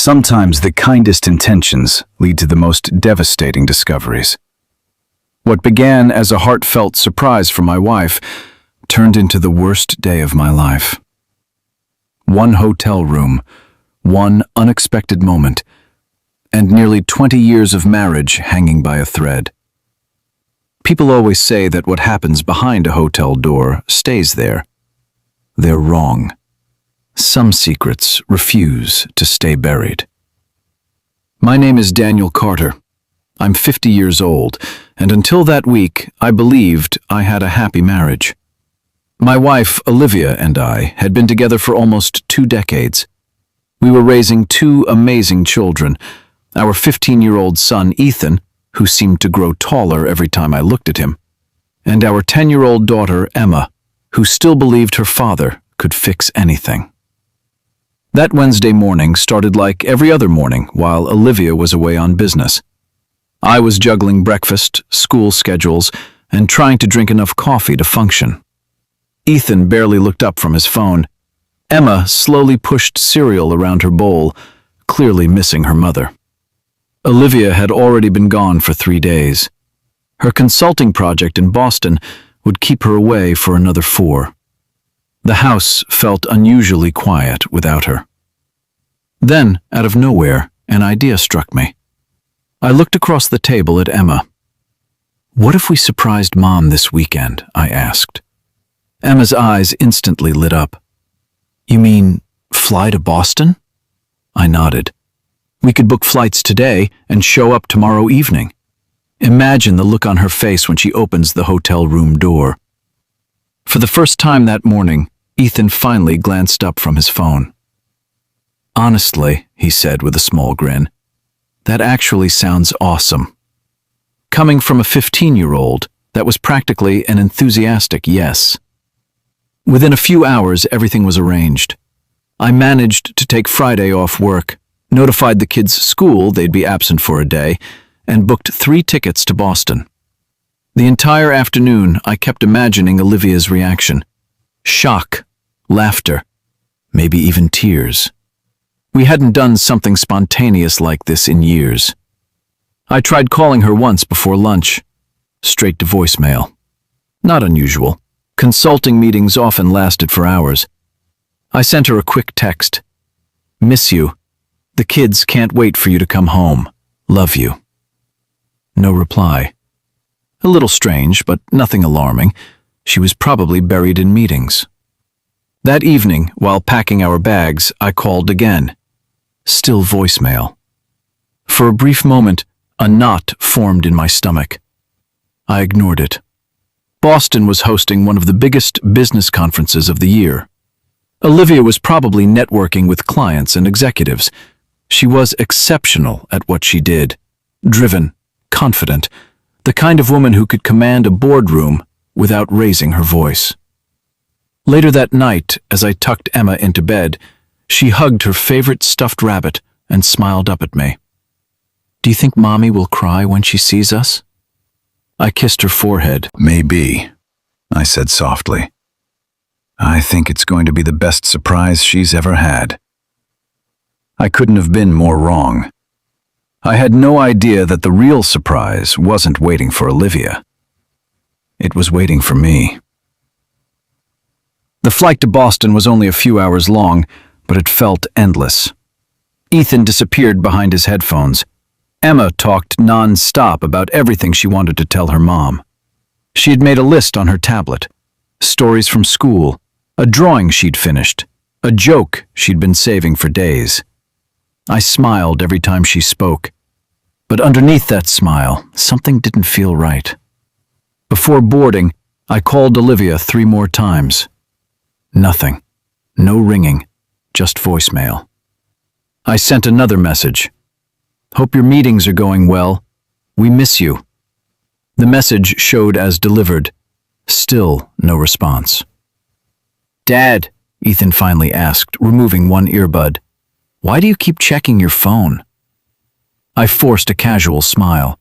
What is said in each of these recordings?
Sometimes the kindest intentions lead to the most devastating discoveries. What began as a heartfelt surprise for my wife turned into the worst day of my life. One hotel room, one unexpected moment, and nearly 20 years of marriage hanging by a thread. People always say that what happens behind a hotel door stays there. They're wrong. Some secrets refuse to stay buried. My name is Daniel Carter. I'm 50 years old, and until that week, I believed I had a happy marriage. My wife, Olivia, and I had been together for almost 2 decades. We were raising 2 amazing children, our 15-year-old son, Ethan, who seemed to grow taller every time I looked at him, and our 10-year-old daughter, Emma, who still believed her father could fix anything. That Wednesday morning started like every other morning while Olivia was away on business. I was juggling breakfast, school schedules, and trying to drink enough coffee to function. Ethan barely looked up from his phone. Emma slowly pushed cereal around her bowl, clearly missing her mother. Olivia had already been gone for 3 days. Her consulting project in Boston would keep her away for another 4. The house felt unusually quiet without her. Then, out of nowhere, an idea struck me. I looked across the table at Emma. "What if we surprised Mom this weekend?" I asked. Emma's eyes instantly lit up. "You mean fly to Boston?" I nodded. "We could book flights today and show up tomorrow evening." Imagine the look on her face when she opens the hotel room door. For the first time that morning, Ethan finally glanced up from his phone. "Honestly," he said with a small grin, "that actually sounds awesome." Coming from a 15-year-old, that was practically an enthusiastic yes. Within a few hours, everything was arranged. I managed to take Friday off work, notified the kids' school they'd be absent for a day, and booked 3 tickets to Boston. The entire afternoon, I kept imagining Olivia's reaction. Shock, laughter, maybe even tears. We hadn't done something spontaneous like this in years. I tried calling her once before lunch. Straight to voicemail. Not unusual. Consulting meetings often lasted for hours. I sent her a quick text. "Miss you. The kids can't wait for you to come home. Love you." No reply. A little strange, but nothing alarming. She was probably buried in meetings. That evening, while packing our bags, I called again. Still voicemail. For a brief moment, a knot formed in my stomach. I ignored it. Boston was hosting one of the biggest business conferences of the year. Olivia was probably networking with clients and executives. She was exceptional at what she did. Driven, confident, the kind of woman who could command a boardroom without raising her voice. Later that night, as I tucked Emma into bed, she hugged her favorite stuffed rabbit and smiled up at me. "Do you think Mommy will cry when she sees us?" I kissed her forehead. "Maybe," I said softly. "I think it's going to be the best surprise she's ever had." I couldn't have been more wrong. I had no idea that the real surprise wasn't waiting for Olivia. It was waiting for me. The flight to Boston was only a few hours long, but it felt endless. Ethan disappeared behind his headphones. Emma talked non-stop about everything she wanted to tell her mom. She had made a list on her tablet. Stories from school, a drawing she'd finished, a joke she'd been saving for days. I smiled every time she spoke, but underneath that smile, something didn't feel right. Before boarding, I called Olivia 3 more times. Nothing. No ringing, just voicemail. I sent another message. "Hope your meetings are going well. We miss you." The message showed as delivered. Still no response. "Dad," Ethan finally asked, removing one earbud, "why do you keep checking your phone?" I forced a casual smile.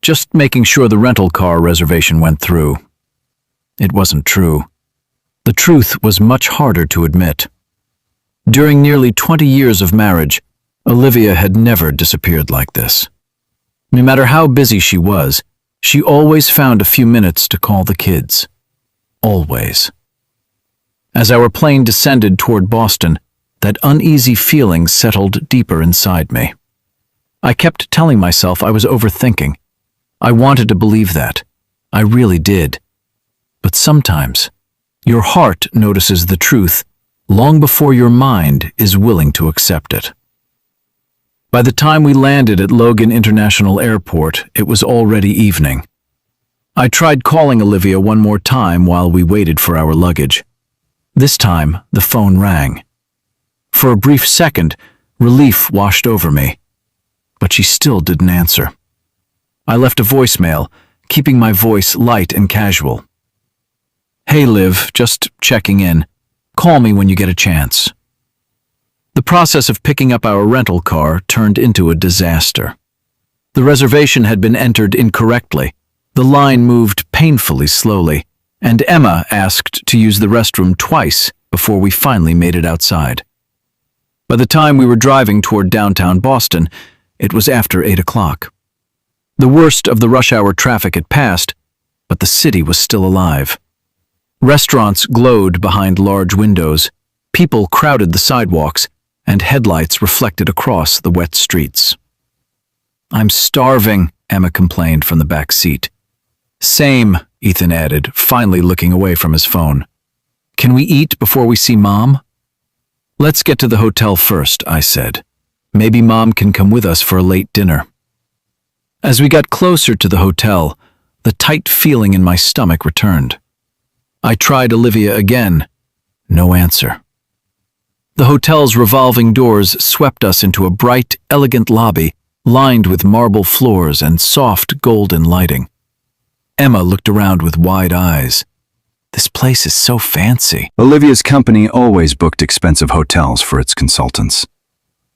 "Just making sure the rental car reservation went through." It wasn't true. The truth was much harder to admit. During nearly 20 years of marriage, Olivia had never disappeared like this. No matter how busy she was, she always found a few minutes to call the kids. Always. As our plane descended toward Boston, that uneasy feeling settled deeper inside me. I kept telling myself I was overthinking. I wanted to believe that. I really did. But sometimes, your heart notices the truth long before your mind is willing to accept it. By the time we landed at Logan International Airport, it was already evening. I tried calling Olivia one more time while we waited for our luggage. This time, the phone rang. For a brief second, relief washed over me, but she still didn't answer. I left a voicemail, keeping my voice light and casual. "Hey Liv, just checking in. Call me when you get a chance." The process of picking up our rental car turned into a disaster. The reservation had been entered incorrectly, the line moved painfully slowly, and Emma asked to use the restroom twice before we finally made it outside. By the time we were driving toward downtown Boston, it was after 8 o'clock. The worst of the rush hour traffic had passed, but the city was still alive. Restaurants glowed behind large windows, people crowded the sidewalks, and headlights reflected across the wet streets. "I'm starving," Emma complained from the back seat. "Same," Ethan added, finally looking away from his phone. "Can we eat before we see Mom?" "Let's get to the hotel first," I said. "Maybe Mom can come with us for a late dinner." As we got closer to the hotel, the tight feeling in my stomach returned. I tried Olivia again. No answer. The hotel's revolving doors swept us into a bright, elegant lobby lined with marble floors and soft golden lighting. Emma looked around with wide eyes. "This place is so fancy." Olivia's company always booked expensive hotels for its consultants.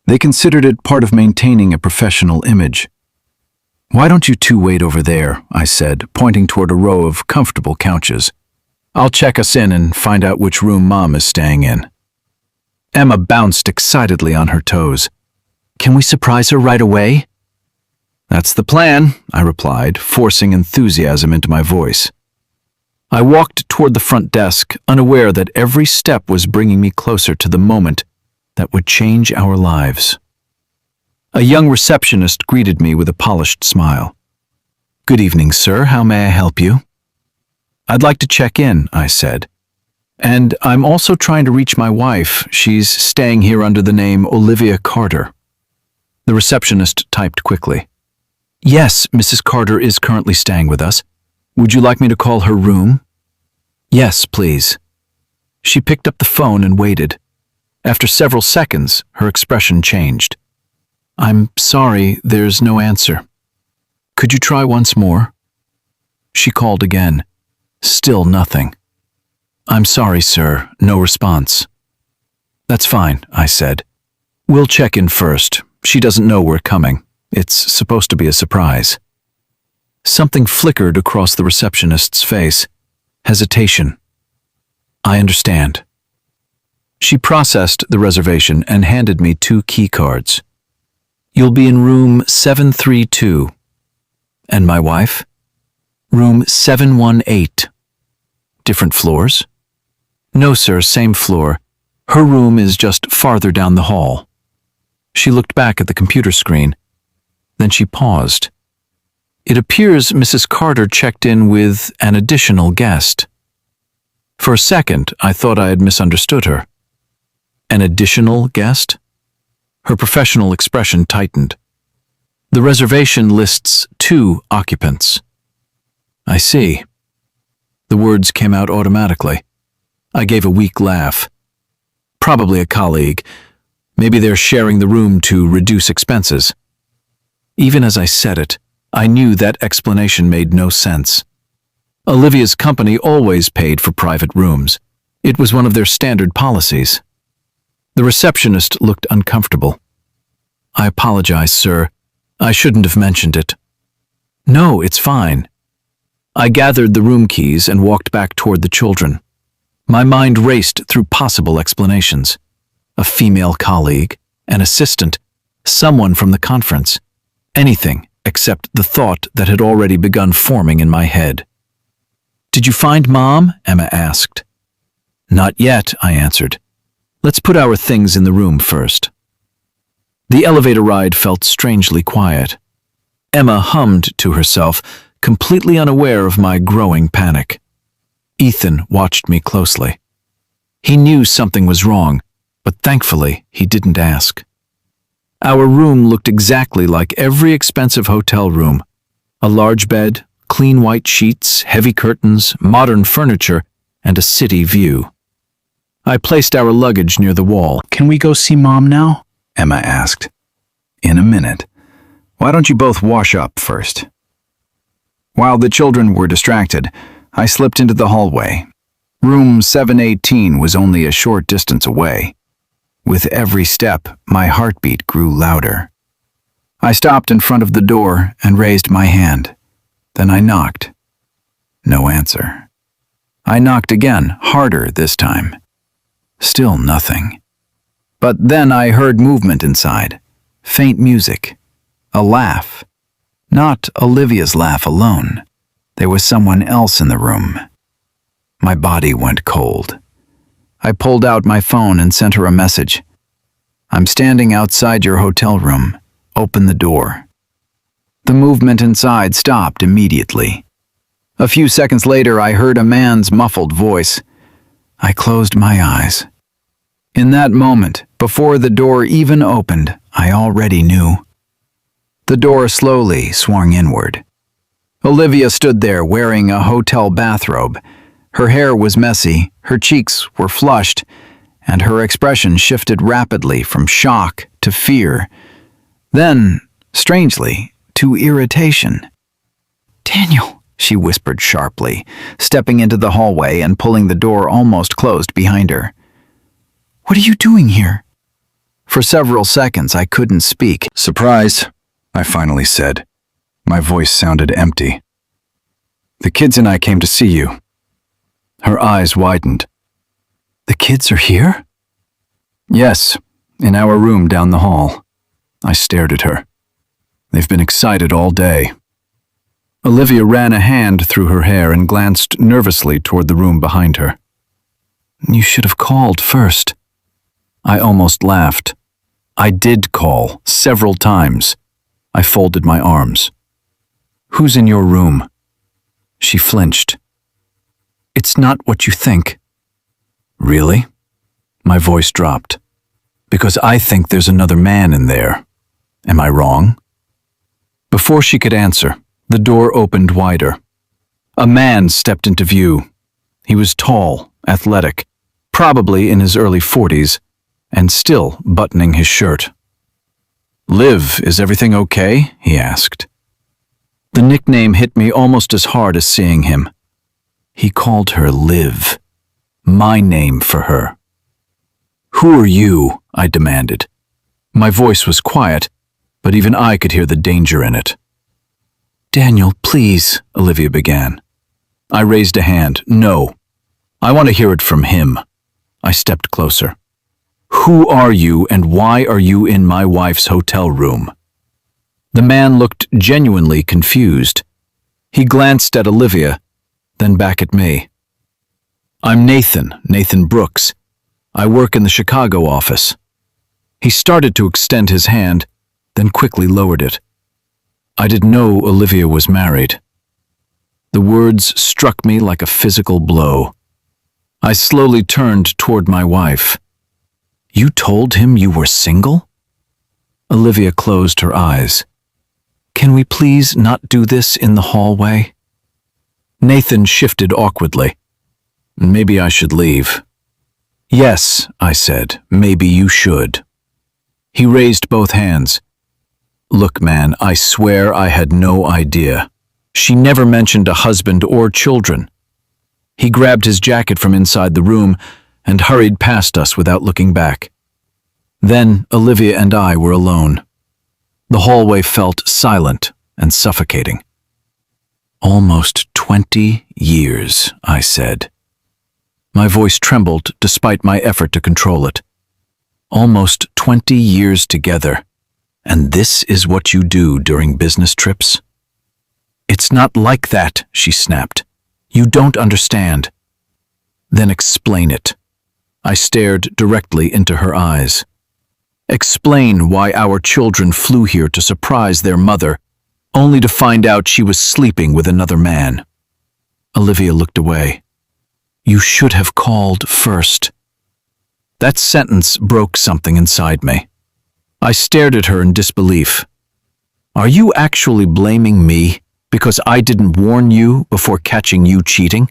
They considered it part of maintaining a professional image. "Why don't you two wait over there?" I said, pointing toward a row of comfortable couches. "I'll check us in and find out which room Mom is staying in." Emma bounced excitedly on her toes. "Can we surprise her right away?" "That's the plan," I replied, forcing enthusiasm into my voice. I walked toward the front desk, unaware that every step was bringing me closer to the moment that would change our lives. A young receptionist greeted me with a polished smile. "Good evening, sir. How may I help you?" "I'd like to check in," I said. "And I'm also trying to reach my wife. She's staying here under the name Olivia Carter." The receptionist typed quickly. "Yes, Mrs. Carter is currently staying with us. Would you like me to call her room?" "Yes, please." She picked up the phone and waited. After several seconds, her expression changed. "I'm sorry, there's no answer. Could you try once more?" She called again. Still nothing. "I'm sorry, sir, no response." "That's fine," I said. "We'll check in first. She doesn't know we're coming. It's supposed to be a surprise." Something flickered across the receptionist's face. Hesitation. "I understand." She processed the reservation and handed me 2 key cards. "You'll be in room 732. "And my wife?" "Room 718. "Different floors?" "No, sir, same floor. Her room is just farther down the hall." She looked back at the computer screen. Then she paused. "It appears Mrs. Carter checked in with an additional guest." For a second, I thought I had misunderstood her. An additional guest? Her professional expression tightened. "The reservation lists 2 occupants." "I see." The words came out automatically. I gave a weak laugh. "Probably a colleague. Maybe they're sharing the room to reduce expenses." Even as I said it, I knew that explanation made no sense. Olivia's company always paid for private rooms. It was one of their standard policies. The receptionist looked uncomfortable. "I apologize, sir. I shouldn't have mentioned it." "No, it's fine." I gathered the room keys and walked back toward the children. My mind raced through possible explanations. A female colleague, an assistant, Someone from the conference. Anything except the thought that had already begun forming in my head. "Did you find Mom?" Emma asked. "Not yet," I answered. "Let's put our things in the room first." The elevator ride felt strangely quiet. Emma hummed to herself, completely unaware of my growing panic. Ethan watched me closely. He knew something was wrong, but thankfully he didn't ask. Our room looked exactly like every expensive hotel room. A large bed, clean white sheets, heavy curtains, modern furniture, and a city view. I placed our luggage near the wall. "Can we go see Mom now?" Emma asked. "In a minute. Why don't you both wash up first?" While the children were distracted, I slipped into the hallway. Room 718 was only a short distance away. With every step, my heartbeat grew louder. I stopped in front of the door and raised my hand. Then I knocked. No answer. I knocked again, harder this time. Still nothing. But then I heard movement inside. Faint music. A laugh. Not Olivia's laugh alone. There was someone else in the room. My body went cold. I pulled out my phone and sent her a message. "I'm standing outside your hotel room. Open the door." The movement inside stopped immediately. A few seconds later, I heard a man's muffled voice. I closed my eyes. In that moment, before the door even opened, I already knew. The door slowly swung inward. Olivia stood there wearing a hotel bathrobe. Her hair was messy, her cheeks were flushed, and her expression shifted rapidly from shock to fear. Then, strangely, to irritation. "Daniel," she whispered sharply, stepping into the hallway and pulling the door almost closed behind her. "What are you doing here?" For several seconds I couldn't speak. "Surprise," I finally said. My voice sounded empty. "The kids and I came to see you." Her eyes widened. "The kids are here?" "Yes, in our room down the hall." I stared at her. "They've been excited all day." Olivia ran a hand through her hair and glanced nervously toward the room behind her. "You should have called first." I almost laughed. I did call, several times. I folded my arms. "Who's in your room?" She flinched. "It's not what you think." "Really?" My voice dropped. "Because I think there's another man in there. Am I wrong?" Before she could answer, the door opened wider. A man stepped into view. He was tall, athletic, probably in his early 40s, and still buttoning his shirt. "Liv, is everything okay?" he asked. The nickname hit me almost as hard as seeing him. He called her Liv, my name for her. "Who are you?" I demanded. My voice was quiet, but even I could hear the danger in it. "Daniel, please," Olivia began. I raised a hand. "No. I want to hear it from him." I stepped closer. "Who are you and why are you in my wife's hotel room?" The man looked genuinely confused. He glanced at Olivia, then back at me. "I'm Nathan Brooks. I work in the Chicago office." He started to extend his hand, then quickly lowered it. I didn't know Olivia was married. The words struck me like a physical blow. I slowly turned toward my wife. "You told him you were single?" Olivia closed her eyes. "Can we please not do this in the hallway?" Nathan shifted awkwardly. "Maybe I should leave." "Yes," I said, "maybe you should." He raised both hands. "Look, man, I swear I had no idea. She never mentioned a husband or children." He grabbed his jacket from inside the room and hurried past us without looking back. Then Olivia and I were alone. The hallway felt silent and suffocating. "Almost 20 years," I said. My voice trembled despite my effort to control it. "Almost 20 years together. And this is what you do during business trips? It's not like that, she snapped. You don't understand. Then explain it. I stared directly into her eyes. Explain why our children flew here to surprise their mother, only to find out she was sleeping with another man. Olivia looked away. You should have called first. That sentence broke something inside me. I stared at her in disbelief. Are you actually blaming me because I didn't warn you before catching you cheating?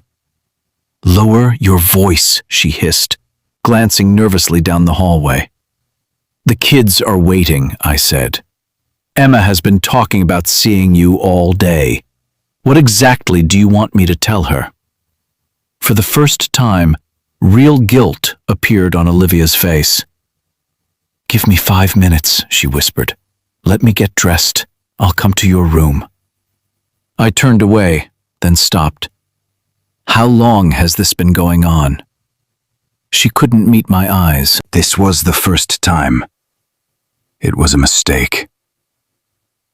Lower your voice, she hissed, glancing nervously down the hallway. The kids are waiting, I said. Emma has been talking about seeing you all day. What exactly do you want me to tell her? For the first time, real guilt appeared on Olivia's face. Give me 5 minutes, she whispered. Let me get dressed. I'll come to your room. I turned away, then stopped. How long has this been going on? She couldn't meet my eyes. This was the first time. It was a mistake.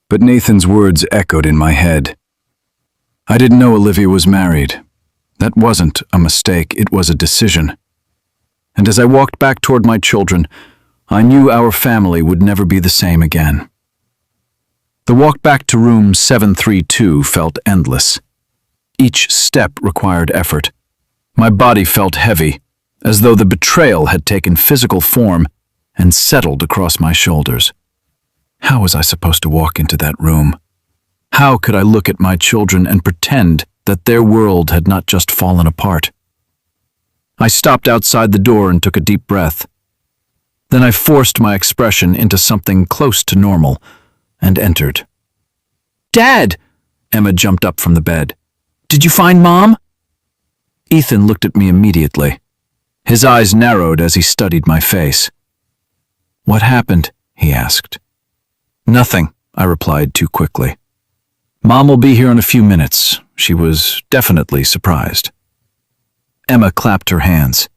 But Nathan's words echoed in my head. I didn't know Olivia was married. That wasn't a mistake, it was a decision. And as I walked back toward my children, I knew our family would never be the same again. The walk back to room 732 felt endless. Each step required effort. My body felt heavy, as though the betrayal had taken physical form and settled across my shoulders. How was I supposed to walk into that room? How could I look at my children and pretend that their world had not just fallen apart? I stopped outside the door and took a deep breath. Then I forced my expression into something close to normal and entered. Dad! Emma jumped up from the bed. Did you find Mom? Ethan looked at me immediately. His eyes narrowed as he studied my face. What happened? He asked. Nothing, I replied too quickly. Mom will be here in a few minutes. She was definitely surprised. Emma clapped her hands.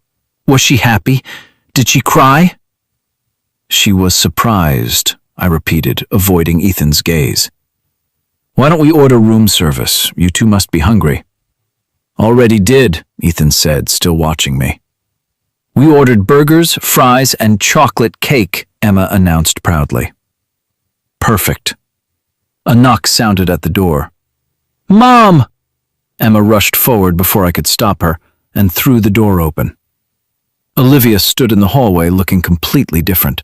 Was she happy? Did she cry? She was surprised, I repeated, avoiding Ethan's gaze. Why don't we order room service? You two must be hungry. Already did, Ethan said, still watching me. We ordered burgers, fries, and chocolate cake, Emma announced proudly. Perfect. A knock sounded at the door. Mom! Emma rushed forward before I could stop her and threw the door open. Olivia stood in the hallway looking completely different.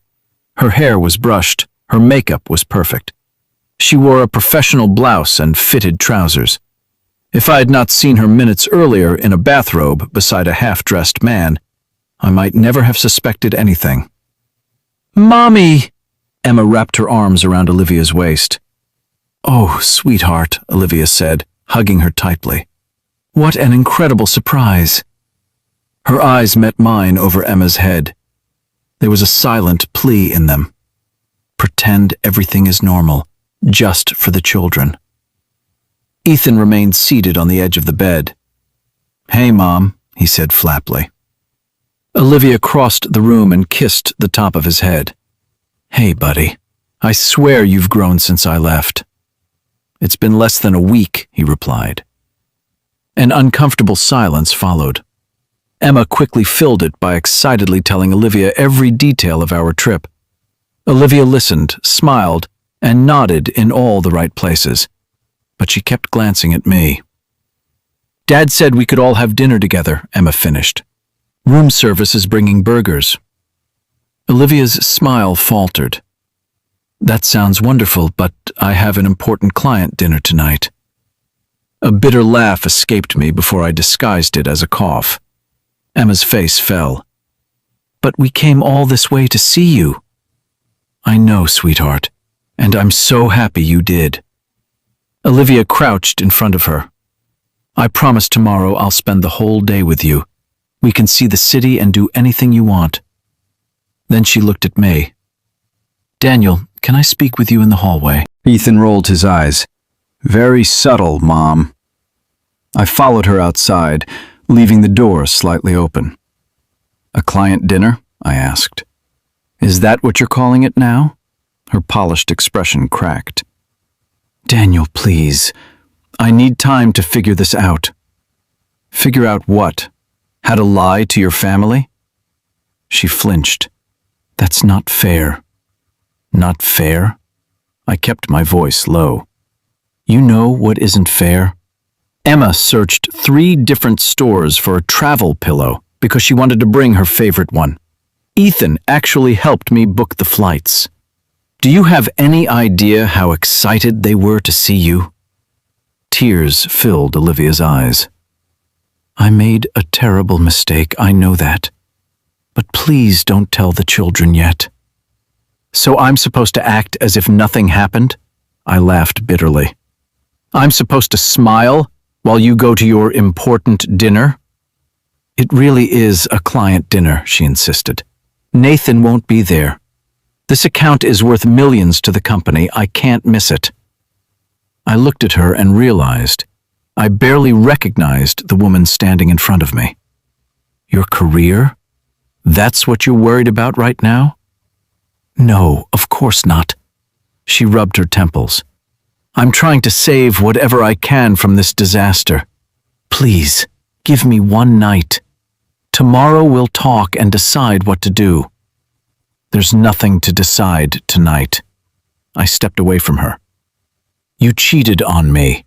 Her hair was brushed, her makeup was perfect. She wore a professional blouse and fitted trousers. If I had not seen her minutes earlier in a bathrobe beside a half-dressed man, I might never have suspected anything. Mommy! Emma wrapped her arms around Olivia's waist. Oh, sweetheart, Olivia said, hugging her tightly. What an incredible surprise. Her eyes met mine over Emma's head. There was a silent plea in them. Pretend everything is normal, just for the children. Ethan remained seated on the edge of the bed. Hey, Mom, he said flatly. Olivia crossed the room and kissed the top of his head. Hey, buddy, I swear you've grown since I left. It's been less than a week, he replied. An uncomfortable silence followed. Emma quickly filled it by excitedly telling Olivia every detail of our trip. Olivia listened, smiled, and nodded in all the right places, but she kept glancing at me. Dad said we could all have dinner together, Emma finished. Room service is bringing burgers. Olivia's smile faltered. That sounds wonderful, but I have an important client dinner tonight. A bitter laugh escaped me before I disguised it as a cough. Emma's face fell. But we came all this way to see you. I know, sweetheart, and I'm so happy you did. Olivia crouched in front of her. I promise tomorrow I'll spend the whole day with you. We can see the city and do anything you want. Then she looked at me. Daniel, can I speak with you in the hallway? Ethan rolled his eyes. Very subtle, Mom. I followed her outside, leaving the door slightly open. A client dinner? I asked. Is that what you're calling it now? Her polished expression cracked. "Daniel, please. I need time to figure this out." "Figure out what? How to lie to your family?" She flinched. "That's not fair." "Not fair?" I kept my voice low. "You know what isn't fair?" Emma searched 3 different stores for a travel pillow because she wanted to bring her favorite one. Ethan actually helped me book the flights. Do you have any idea how excited they were to see you? Tears filled Olivia's eyes. "I made a terrible mistake, I know that. But please don't tell the children yet." "So I'm supposed to act as if nothing happened?" I laughed bitterly. "I'm supposed to smile while you go to your important dinner?" "It really is a client dinner," she insisted. "Nathan won't be there. This account is worth millions to the company. I can't miss it." I looked at her and realized I barely recognized the woman standing in front of me. "Your career? That's what you're worried about right now?" "No, of course not." She rubbed her temples. "I'm trying to save whatever I can from this disaster. Please, give me one night. Tomorrow we'll talk and decide what to do." "There's nothing to decide tonight." I stepped away from her. "You cheated on me.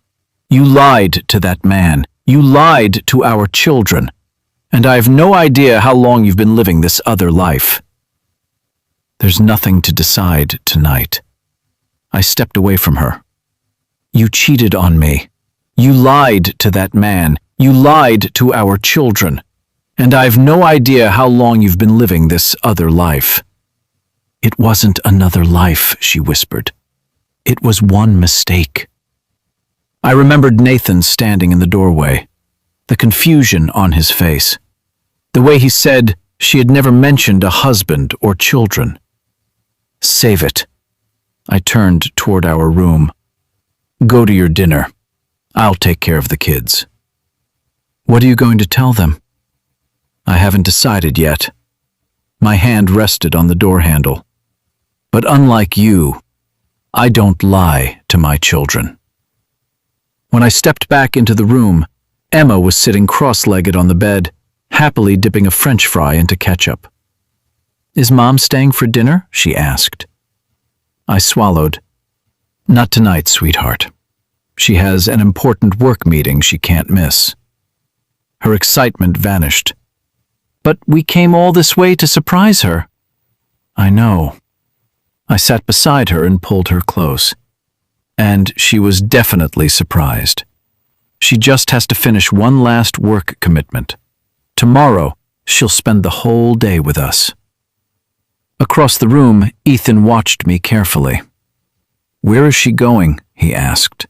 You lied to that man. You lied to our children. And I have no idea how long you've been living this other life." "There's nothing to decide tonight." I stepped away from her. "You cheated on me. You lied to that man. You lied to our children. And I have no idea how long you've been living this other life." "It wasn't another life," she whispered. "It was one mistake." I remembered Nathan standing in the doorway, the confusion on his face, the way he said she had never mentioned a husband or children. "Save it." I turned toward our room. "Go to your dinner. I'll take care of the kids." "What are you going to tell them?" "I haven't decided yet." My hand rested on the door handle. "But unlike you, I don't lie to my children." When I stepped back into the room, Emma was sitting cross-legged on the bed, happily dipping a French fry into ketchup. "Is Mom staying for dinner?" she asked. I swallowed. "Not tonight, sweetheart. She has an important work meeting she can't miss." Her excitement vanished. "But we came all this way to surprise her." "I know." I sat beside her and pulled her close. And she was definitely surprised. She just has to finish one last work commitment. Tomorrow, she'll spend the whole day with us. Across the room, Ethan watched me carefully. "Where is she going?" he asked.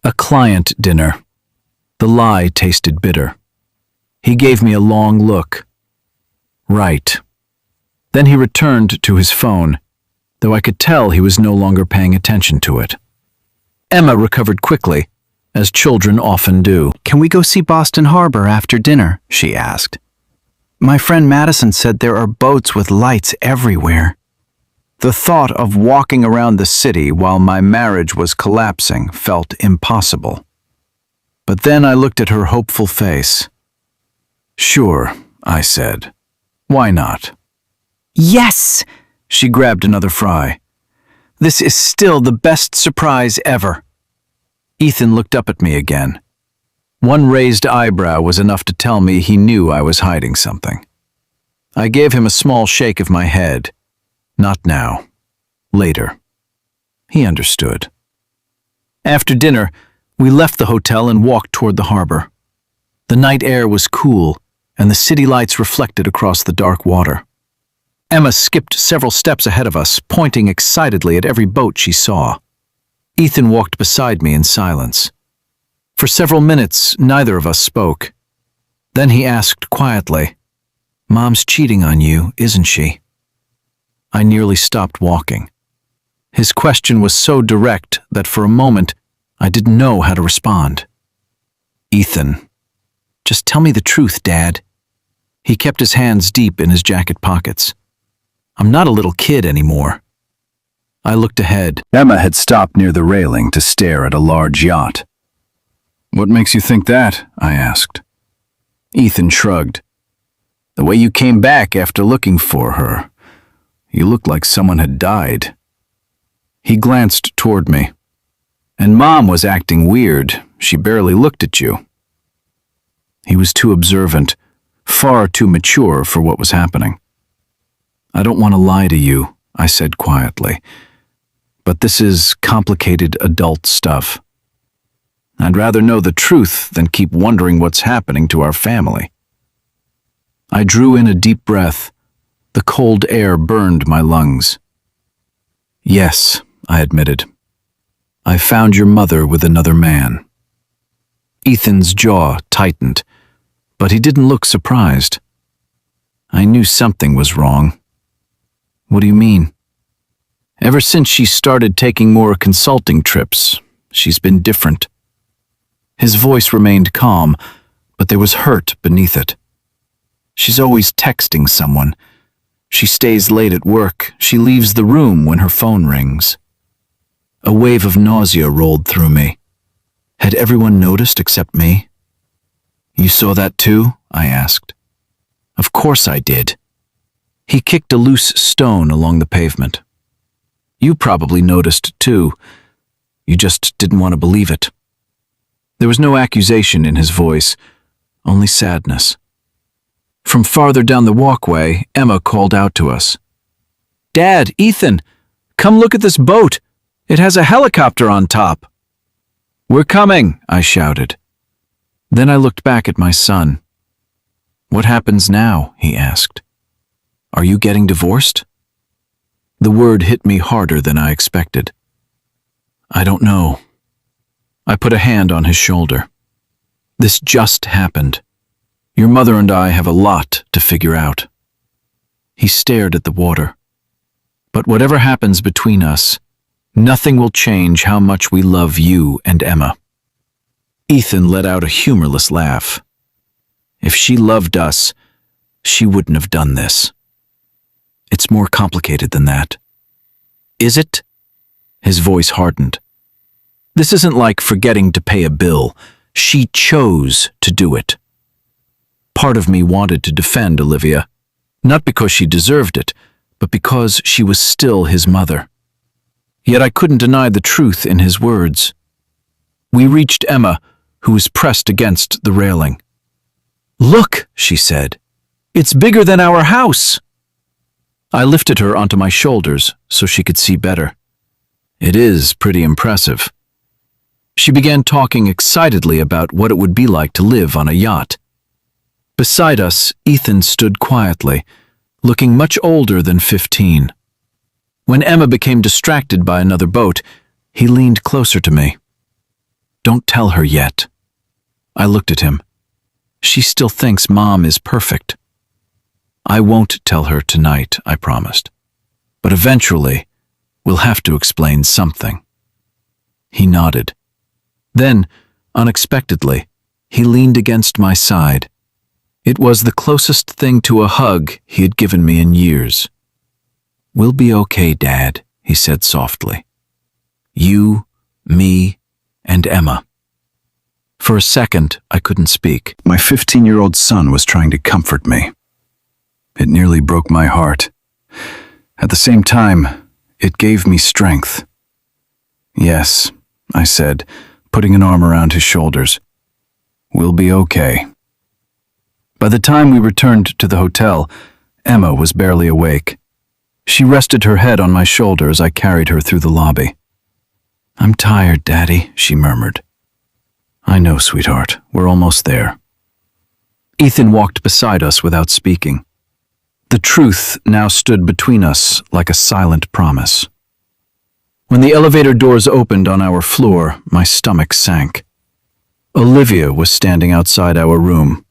"A client dinner." The lie tasted bitter. He gave me a long look. "Right." Then he returned to his phone, though I could tell he was no longer paying attention to it. Emma recovered quickly, as children often do. "Can we go see Boston Harbor after dinner?" she asked. "My friend Madison said there are boats with lights everywhere." The thought of walking around the city while my marriage was collapsing felt impossible. But then I looked at her hopeful face. "Sure," I said. "Why not?" "Yes!" She grabbed another fry. "This is still the best surprise ever." Ethan looked up at me again. One raised eyebrow was enough to tell me he knew I was hiding something. I gave him a small shake of my head. "Not now. Later." He understood. After dinner, we left the hotel and walked toward the harbor. The night air was cool, and the city lights reflected across the dark water. Emma skipped several steps ahead of us, pointing excitedly at every boat she saw. Ethan walked beside me in silence. For several minutes, neither of us spoke. Then he asked quietly, "Mom's cheating on you, isn't she?" I nearly stopped walking. His question was so direct that for a moment, I didn't know how to respond. "Ethan, just tell me the truth, Dad." He kept his hands deep in his jacket pockets. "I'm not a little kid anymore." I looked ahead. Emma had stopped near the railing to stare at a large yacht. "What makes you think that?" I asked. Ethan shrugged. "The way you came back after looking for her. You looked like someone had died." He glanced toward me. "And Mom was acting weird. She barely looked at you." He was too observant, far too mature for what was happening. "I don't want to lie to you," I said quietly, "but this is complicated adult stuff. I'd rather know the truth than keep wondering what's happening to our family." I drew in a deep breath. The cold air burned my lungs. "Yes," I admitted. "I found your mother with another man." Ethan's jaw tightened, but he didn't look surprised. I knew something was wrong. "What do you mean?" "Ever since she started taking more consulting trips, she's been different." His voice remained calm, but there was hurt beneath it. "She's always texting someone. She stays late at work. She leaves the room when her phone rings." A wave of nausea rolled through me. Had everyone noticed except me? "You saw that too?" I asked. "Of course I did." He kicked a loose stone along the pavement. "You probably noticed too. You just didn't want to believe it." There was no accusation in his voice, only sadness. From farther down the walkway, Emma called out to us. "Dad, Ethan, come look at this boat. It has a helicopter on top." "We're coming," I shouted. Then I looked back at my son. "What happens now?" he asked. "Are you getting divorced?" The word hit me harder than I expected. "I don't know." I put a hand on his shoulder. "This just happened. Your mother and I have a lot to figure out." He stared at the water. "But whatever happens between us, nothing will change how much we love you and Emma." Ethan let out a humorless laugh. "If she loved us, she wouldn't have done this." "It's more complicated than that." "Is it?" His voice hardened. "This isn't like forgetting to pay a bill. She chose to do it." Part of me wanted to defend Olivia, not because she deserved it, but because she was still his mother. Yet I couldn't deny the truth in his words. We reached Emma, who was pressed against the railing. "Look," she said. "It's bigger than our house." I lifted her onto my shoulders so she could see better. "It is pretty impressive." She began talking excitedly about what it would be like to live on a yacht. Beside us, Ethan stood quietly, looking much older than 15. When Emma became distracted by another boat, he leaned closer to me. "Don't tell her yet." I looked at him. "She still thinks Mom is perfect." "I won't tell her tonight," I promised. "But eventually, we'll have to explain something." He nodded. Then, unexpectedly, he leaned against my side. It was the closest thing to a hug he had given me in years. "We'll be okay, Dad," he said softly. "You, me, and Emma." For a second, I couldn't speak. My 15-year-old son was trying to comfort me. It nearly broke my heart. At the same time, it gave me strength. "Yes," I said, putting an arm around his shoulders. "We'll be okay." By the time we returned to the hotel, Emma was barely awake. She rested her head on my shoulder as I carried her through the lobby. "I'm tired, Daddy," she murmured. "I know, sweetheart. We're almost there." Ethan walked beside us without speaking. The truth now stood between us like a silent promise. When the elevator doors opened on our floor, my stomach sank. Olivia was standing outside our room.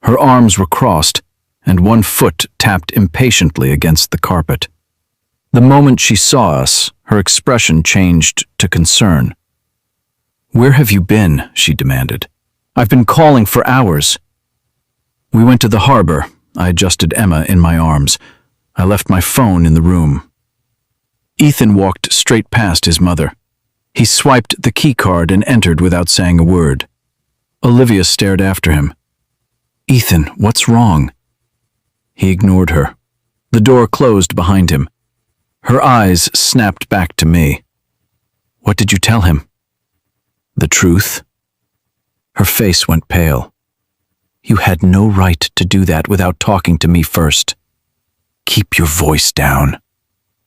Her arms were crossed, and one foot tapped impatiently against the carpet. The moment she saw us, her expression changed to concern. "Where have you been?" she demanded. "I've been calling for hours." "We went to the harbor." I adjusted Emma in my arms. "I left my phone in the room." Ethan walked straight past his mother. He swiped the key card and entered without saying a word. Olivia stared after him. "Ethan, what's wrong?" He ignored her. The door closed behind him. Her eyes snapped back to me. "What did you tell him?" "The truth." Her face went pale. "You had no right to do that without talking to me first." "Keep your voice down."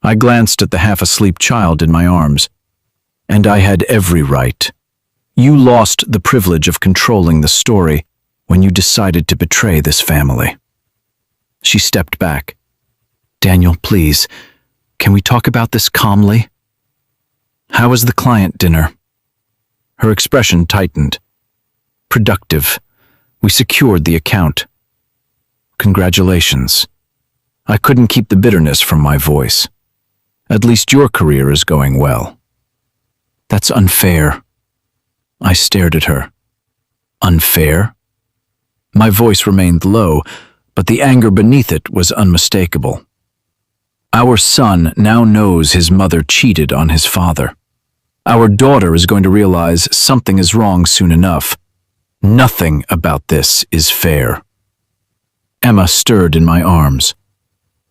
I glanced at the half-asleep child in my arms. "And I had every right. You lost the privilege of controlling the story when you decided to betray this family." She stepped back. "Daniel, please, can we talk about this calmly?" "How was the client dinner?" Her expression tightened. "Productive. We secured the account." "Congratulations." I couldn't keep the bitterness from my voice. "At least your career is going well." "That's unfair." I stared at her. "Unfair?" My voice remained low, but the anger beneath it was unmistakable. Our son now knows his mother cheated on his father. Our daughter is going to realize something is wrong soon enough. Nothing about this is fair. Emma stirred in my arms.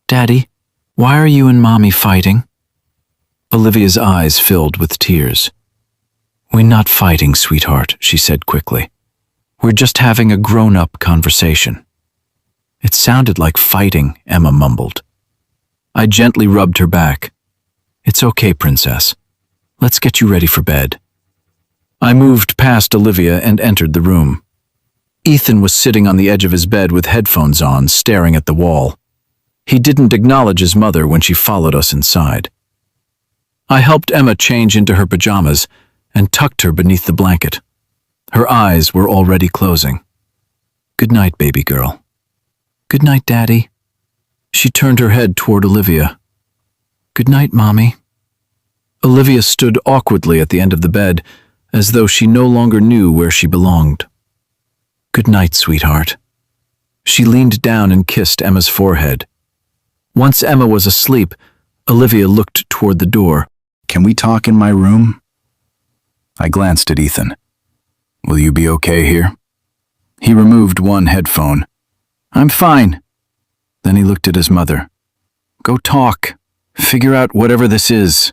"Daddy, why are you and Mommy fighting?" Olivia's eyes filled with tears. "We're not fighting, sweetheart," she said quickly. "We're just having a grown-up conversation." "It sounded like fighting," Emma mumbled. I gently rubbed her back. "It's okay, princess. Let's get you ready for bed." I moved past Olivia and entered the room. Ethan was sitting on the edge of his bed with headphones on, staring at the wall. He didn't acknowledge his mother when she followed us inside. I helped Emma change into her pajamas and tucked her beneath the blanket. Her eyes were already closing. "Good night, baby girl." "Good night, Daddy." She turned her head toward Olivia. "Good night, Mommy." Olivia stood awkwardly at the end of the bed, as though she no longer knew where she belonged. "Good night, sweetheart." She leaned down and kissed Emma's forehead. Once Emma was asleep, Olivia looked toward the door. "Can we talk in my room?" I glanced at Ethan. "Will you be okay here?" He removed one headphone. "I'm fine." Then he looked at his mother. "Go talk. Figure out whatever this is."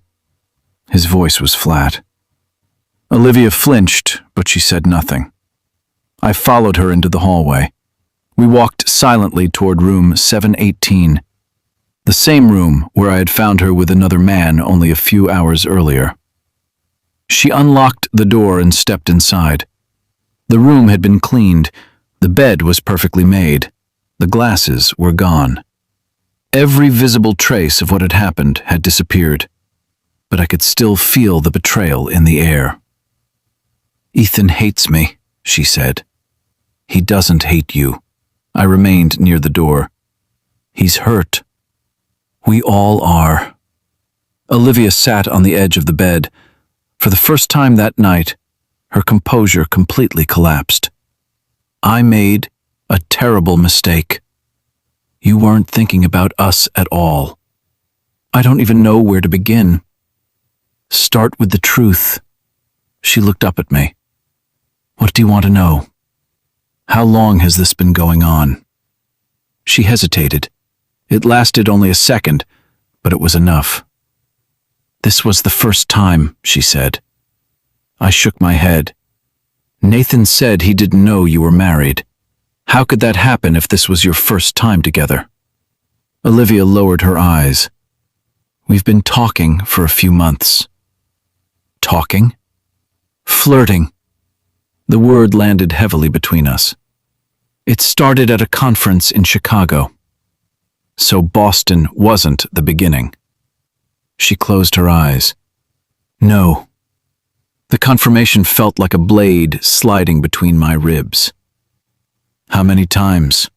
His voice was flat. Olivia flinched, but she said nothing. I followed her into the hallway. We walked silently toward room 718, the same room where I had found her with another man only a few hours earlier. She unlocked the door and stepped inside. The room had been cleaned. The bed was perfectly made. The glasses were gone. Every visible trace of what had happened had disappeared, but I could still feel the betrayal in the air. "Ethan hates me," she said. "He doesn't hate you." I remained near the door. "He's hurt. We all are." Olivia sat on the edge of the bed. For the first time that night, her composure completely collapsed. "I made a terrible mistake. You weren't thinking about us at all. I don't even know where to begin." "Start with the truth." She looked up at me. "What do you want to know? How long has this been going on?" She hesitated. It lasted only a second, but it was enough. "This was the first time," she said. I shook my head. "Nathan said he didn't know you were married. How could that happen if this was your first time together?" Olivia lowered her eyes. "We've been talking for a few months." "Talking?" "Flirting." The word landed heavily between us. "It started at a conference in Chicago." So Boston wasn't the beginning. She closed her eyes. "No." The confirmation felt like a blade sliding between my ribs. "How many times?"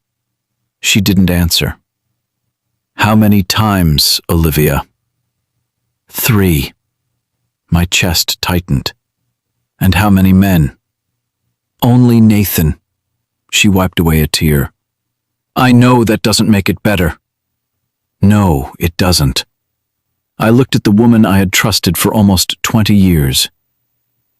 She didn't answer. "How many times, Olivia?" 3. My chest tightened. "And how many men?" "Only Nathan." She wiped away a tear. "I know that doesn't make it better." "No, it doesn't." I looked at the woman I had trusted for almost 20 years.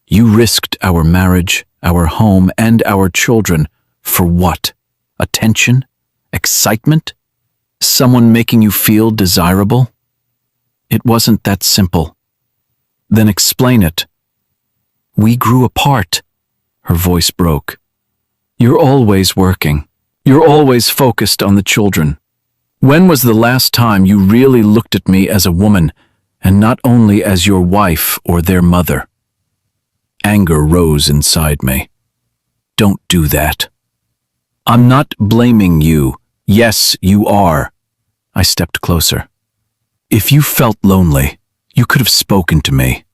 You risked our marriage, our home, and our children for what? Attention? Excitement? Someone making you feel desirable? It wasn't that simple. Then explain it. We grew apart. Her voice broke. You're always working. You're always focused on the children. When was the last time you really looked at me as a woman, and not only as your wife or their mother? Anger rose inside me. Don't do that. I'm not blaming you. Yes, you are. I stepped closer. If you felt lonely, you could have spoken to me.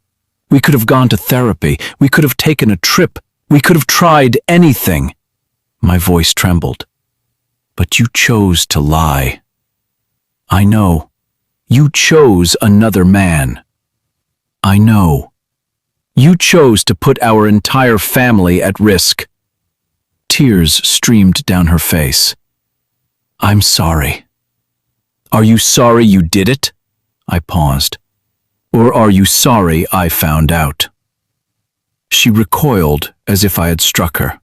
We could have gone to therapy. We could have taken a trip. We could have tried anything. My voice trembled. But you chose to lie. I know. You chose another man. I know. You chose to put our entire family at risk. Tears streamed down her face. I'm sorry. Are you sorry you did it? I paused. Or are you sorry I found out? She recoiled as if I had struck her.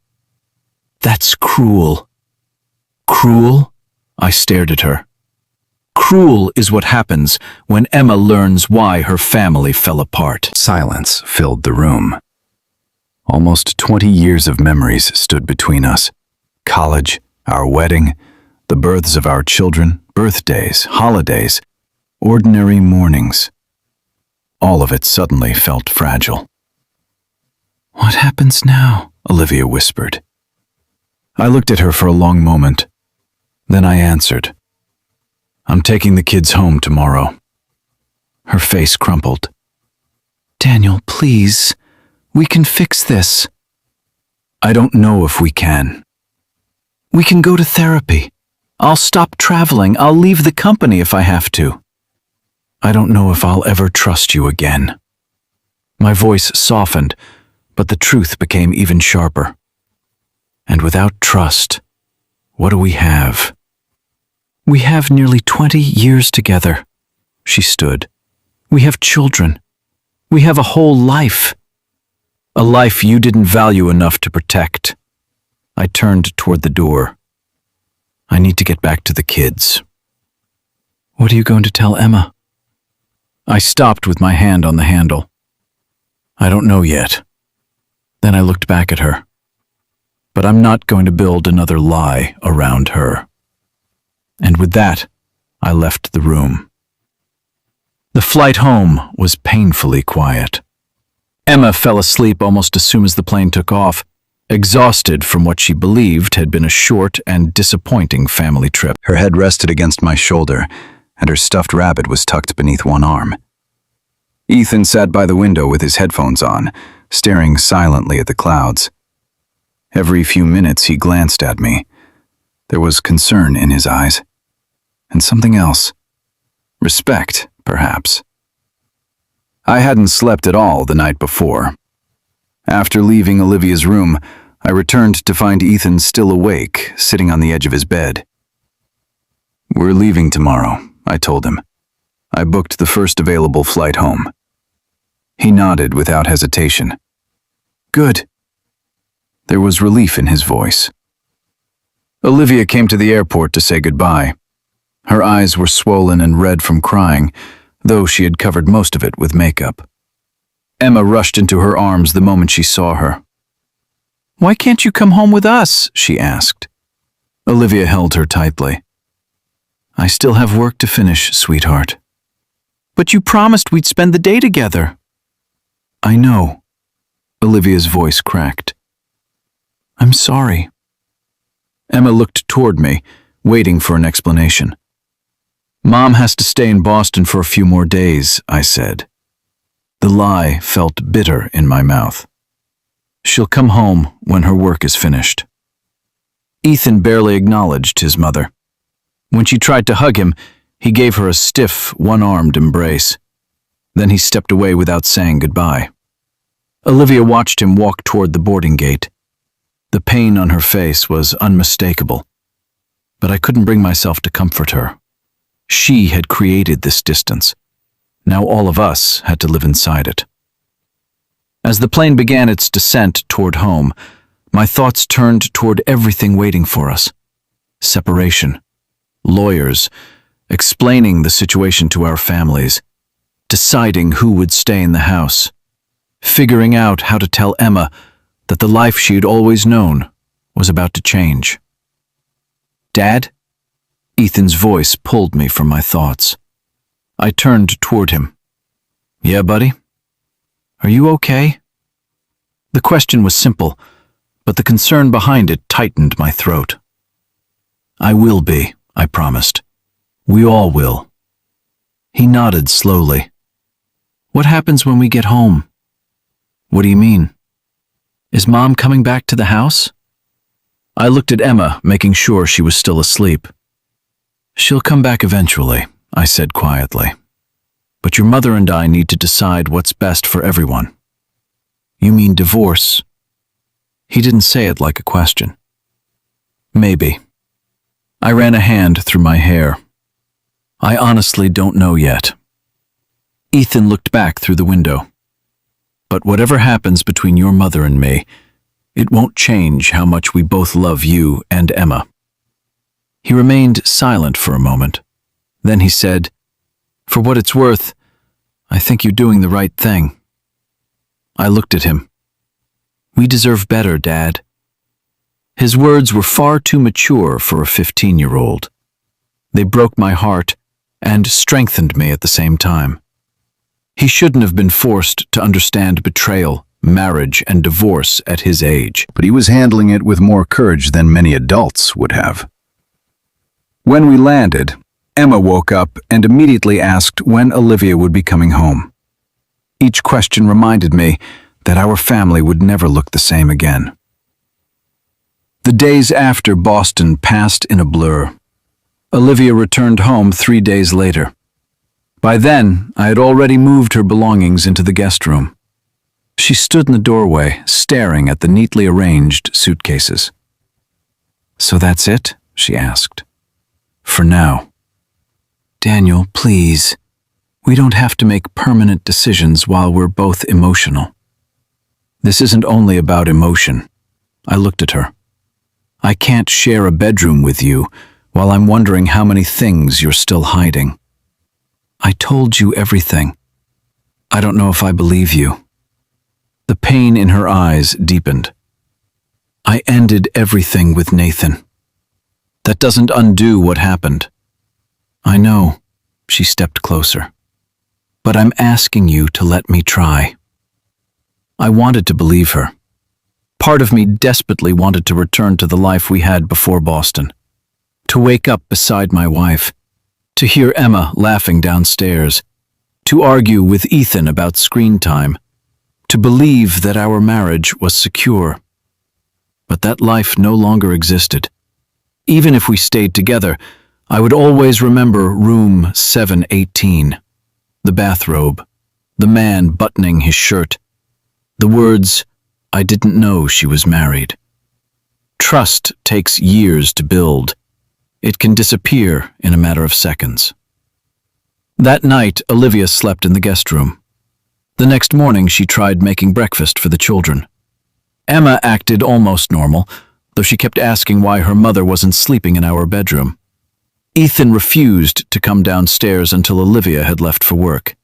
That's cruel. Cruel? I stared at her. Cruel is what happens when Emma learns why her family fell apart. Silence filled the room. Almost 20 years of memories stood between us. College, our wedding, the births of our children, birthdays, holidays, ordinary mornings. All of it suddenly felt fragile. What happens now? Olivia whispered. I looked at her for a long moment. Then I answered. I'm taking the kids home tomorrow. Her face crumpled. Daniel, please. We can fix this. I don't know if we can. We can go to therapy. I'll stop traveling. I'll leave the company if I have to. I don't know if I'll ever trust you again. My voice softened, but the truth became even sharper. And without trust, what do we have? We have nearly 20 years together. She stood. We have children. We have a whole life. A life you didn't value enough to protect. I turned toward the door. I need to get back to the kids. What are you going to tell Emma? I stopped with my hand on the handle. I don't know yet. Then I looked back at her. But I'm not going to build another lie around her. And with that, I left the room. The flight home was painfully quiet. Emma fell asleep almost as soon as the plane took off, exhausted from what she believed had been a short and disappointing family trip. Her head rested against my shoulder, and her stuffed rabbit was tucked beneath one arm. Ethan sat by the window with his headphones on, staring silently at the clouds. Every few minutes he glanced at me. There was concern in his eyes. And something else. Respect, perhaps. I hadn't slept at all the night before. After leaving Olivia's room, I returned to find Ethan still awake, sitting on the edge of his bed. We're leaving tomorrow, I told him. I booked the first available flight home. He nodded without hesitation. Good. There was relief in his voice. Olivia came to the airport to say goodbye. Her eyes were swollen and red from crying, though she had covered most of it with makeup. Emma rushed into her arms the moment she saw her. Why can't you come home with us? She asked. Olivia held her tightly. I still have work to finish, sweetheart. But you promised we'd spend the day together. I know. Olivia's voice cracked. I'm sorry. Emma looked toward me, waiting for an explanation. Mom has to stay in Boston for a few more days, I said. The lie felt bitter in my mouth. She'll come home when her work is finished. Ethan barely acknowledged his mother. When she tried to hug him, he gave her a stiff, one-armed embrace. Then he stepped away without saying goodbye. Olivia watched him walk toward the boarding gate. The pain on her face was unmistakable, but I couldn't bring myself to comfort her. She had created this distance. Now all of us had to live inside it. As the plane began its descent toward home, my thoughts turned toward everything waiting for us. Separation, lawyers, explaining the situation to our families, deciding who would stay in the house, figuring out how to tell Emma that the life she'd always known was about to change. "Dad?" Ethan's voice pulled me from my thoughts. I turned toward him. "Yeah, buddy? Are you okay?" The question was simple, but the concern behind it tightened my throat. "I will be," I promised. "We all will." He nodded slowly. "What happens when we get home?" "What do you mean? Is Mom coming back to the house?" I looked at Emma, making sure she was still asleep. "She'll come back eventually," I said quietly. "But your mother and I need to decide what's best for everyone." "You mean divorce?" He didn't say it like a question. "Maybe." I ran a hand through my hair. "I honestly don't know yet." Ethan looked back through the window. "But whatever happens between your mother and me, it won't change how much we both love you and Emma." He remained silent for a moment. Then he said, "For what it's worth, I think you're doing the right thing." I looked at him. "We deserve better, Dad." His words were far too mature for a 15-year-old. They broke my heart and strengthened me at the same time. He shouldn't have been forced to understand betrayal, marriage, and divorce at his age. But he was handling it with more courage than many adults would have. When we landed, Emma woke up and immediately asked when Olivia would be coming home. Each question reminded me that our family would never look the same again. The days after Boston passed in a blur. Olivia returned home 3 days later. By then, I had already moved her belongings into the guest room. She stood in the doorway, staring at the neatly arranged suitcases. "So that's it?" she asked. "For now." "Daniel, please. We don't have to make permanent decisions while we're both emotional." "This isn't only about emotion." I looked at her. "I can't share a bedroom with you while I'm wondering how many things you're still hiding." "I told you everything." "I don't know if I believe you." The pain in her eyes deepened. "I ended everything with Nathan. That doesn't undo what happened." "I know." She stepped closer. "But I'm asking you to let me try." I wanted to believe her. Part of me desperately wanted to return to the life we had before Boston. To wake up beside my wife. To hear Emma laughing downstairs. To argue with Ethan about screen time. To believe that our marriage was secure. But that life no longer existed. Even if we stayed together, I would always remember room 718. The bathrobe. The man buttoning his shirt. The words, "I didn't know she was married." Trust takes years to build. It can disappear in a matter of seconds. That night, Olivia slept in the guest room. The next morning, she tried making breakfast for the children. Emma acted almost normal, though she kept asking why her mother wasn't sleeping in our bedroom. Ethan refused to come downstairs until Olivia had left for work.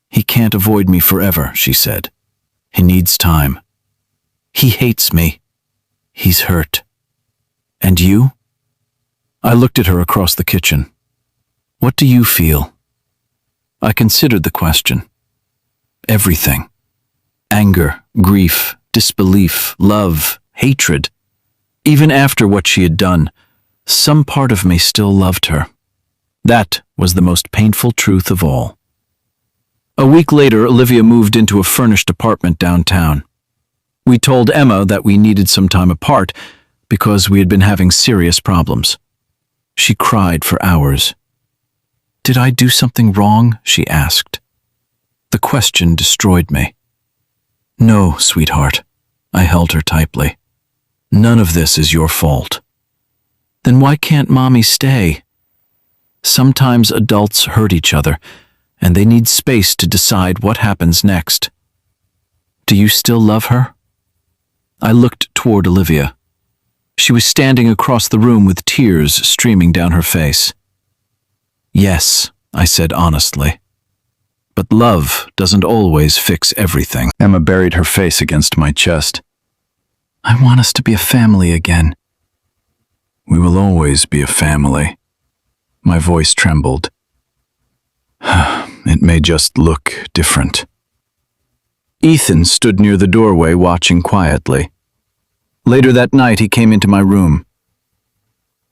"He can't avoid me forever," she said. "He needs time. He hates me. He's hurt. And you?" I looked at her across the kitchen. "What do you feel?" I considered the question. Everything. Anger, grief, disbelief, love, hatred. Even after what she had done, some part of me still loved her. That was the most painful truth of all. A week later, Olivia moved into a furnished apartment downtown. We told Emma that we needed some time apart because we had been having serious problems. She cried for hours. "Did I do something wrong?" she asked. The question destroyed me. "No, sweetheart," I held her tightly. "None of this is your fault." "Then why can't Mommy stay?" "Sometimes adults hurt each other, and they need space to decide what happens next. Do you still love her? I looked toward Olivia. She was standing across the room with tears streaming down her face. Yes, I said honestly. But love doesn't always fix everything. Emma buried her face against my chest. I want us to be a family again. We will always be a family. My voice trembled. It may just look different. Ethan stood near the doorway watching quietly. Later that night, he came into my room.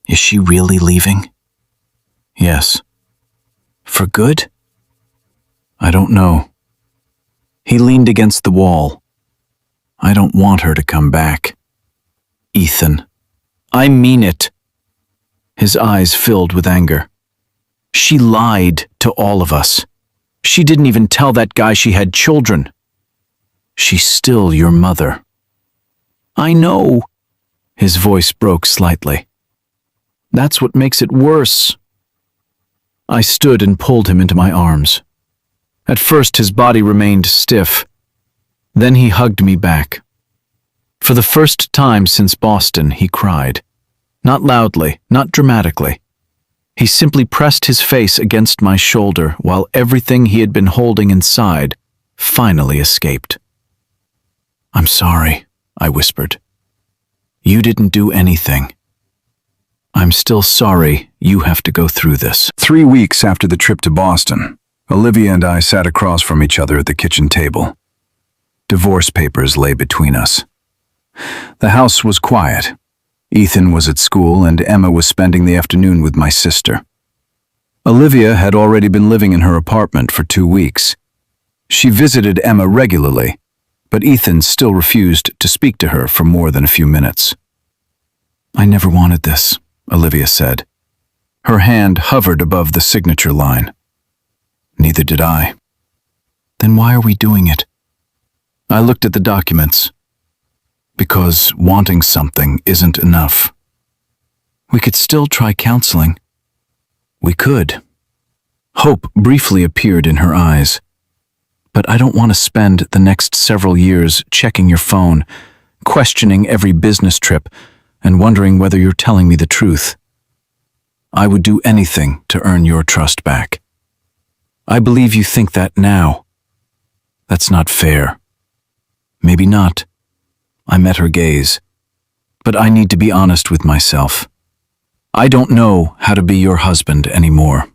Is she really leaving? Yes. For good? I don't know. He leaned against the wall. I don't want her to come back. Ethan, I mean it. His eyes filled with anger. She lied to all of us. She didn't even tell that guy she had children. She's still your mother. I know. His voice broke slightly. That's what makes it worse. I stood and pulled him into my arms. At first, his body remained stiff. Then he hugged me back. For the first time since Boston, he cried. Not loudly, not dramatically. He simply pressed his face against my shoulder while everything he had been holding inside finally escaped. I'm sorry, I whispered. You didn't do anything. I'm still sorry you have to go through this. 3 weeks after the trip to Boston, Olivia and I sat across from each other at the kitchen table. Divorce papers lay between us. The house was quiet. Ethan was at school and Emma was spending the afternoon with my sister. Olivia had already been living in her apartment for 2 weeks. She visited Emma regularly, but Ethan still refused to speak to her for more than a few minutes. I never wanted this, Olivia said. Her hand hovered above the signature line. Neither did I. Then why are we doing it? I looked at the documents. Because wanting something isn't enough. We could still try counseling. We could. Hope briefly appeared in her eyes. But I don't want to spend the next several years checking your phone, questioning every business trip, and wondering whether you're telling me the truth. I would do anything to earn your trust back. I believe you think that now. That's not fair. Maybe not. I met her gaze. But I need to be honest with myself. I don't know how to be your husband anymore.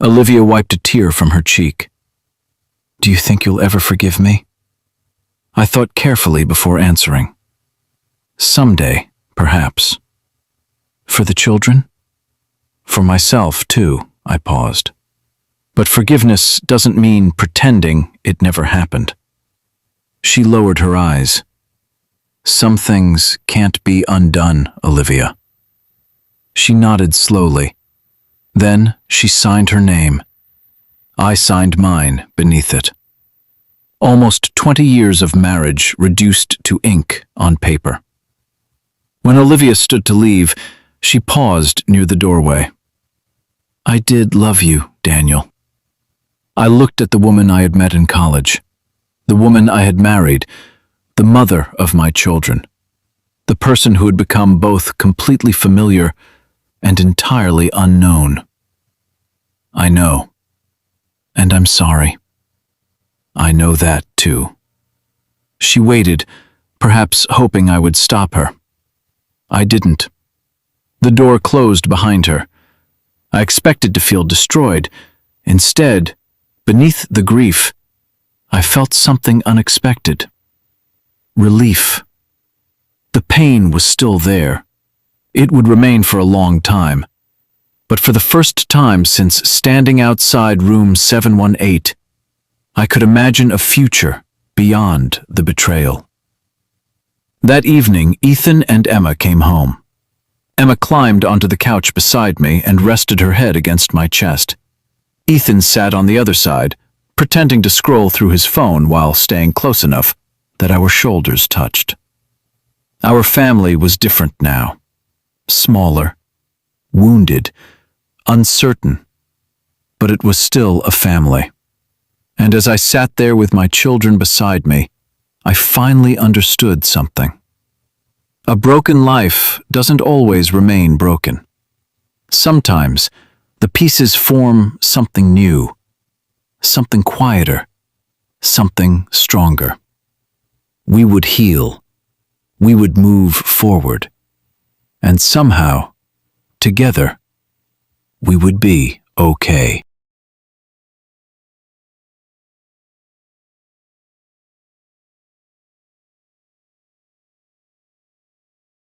Olivia wiped a tear from her cheek. Do you think you'll ever forgive me? I thought carefully before answering. Someday, perhaps. For the children? For myself, too, I paused. But forgiveness doesn't mean pretending it never happened. She lowered her eyes. Some things can't be undone, Olivia. She nodded slowly. Then she signed her name. I signed mine beneath it. Almost 20 years of marriage reduced to ink on paper. When Olivia stood to leave, she paused near the doorway. I did love you, Daniel. I looked at the woman I had met in college, the woman I had married, the mother of my children, the person who had become both completely familiar and entirely unknown. I know, and I'm sorry. I know that, too. She waited, perhaps hoping I would stop her. I didn't. The door closed behind her. I expected to feel destroyed. Instead, beneath the grief, I felt something unexpected. Relief. The pain was still there. It would remain for a long time. But for the first time since standing outside room 718, I could imagine a future beyond the betrayal. That evening, Ethan and Emma came home. Emma climbed onto the couch beside me and rested her head against my chest. Ethan sat on the other side, pretending to scroll through his phone while staying close enough that our shoulders touched. Our family was different now. Smaller, wounded, uncertain. but it was still a family. And as I sat there with my children beside me, I finally understood something. A broken life doesn't always remain broken. Sometimes, the pieces form something new, something quieter, something stronger. We would heal. We would move forward. And somehow, together, we would be okay.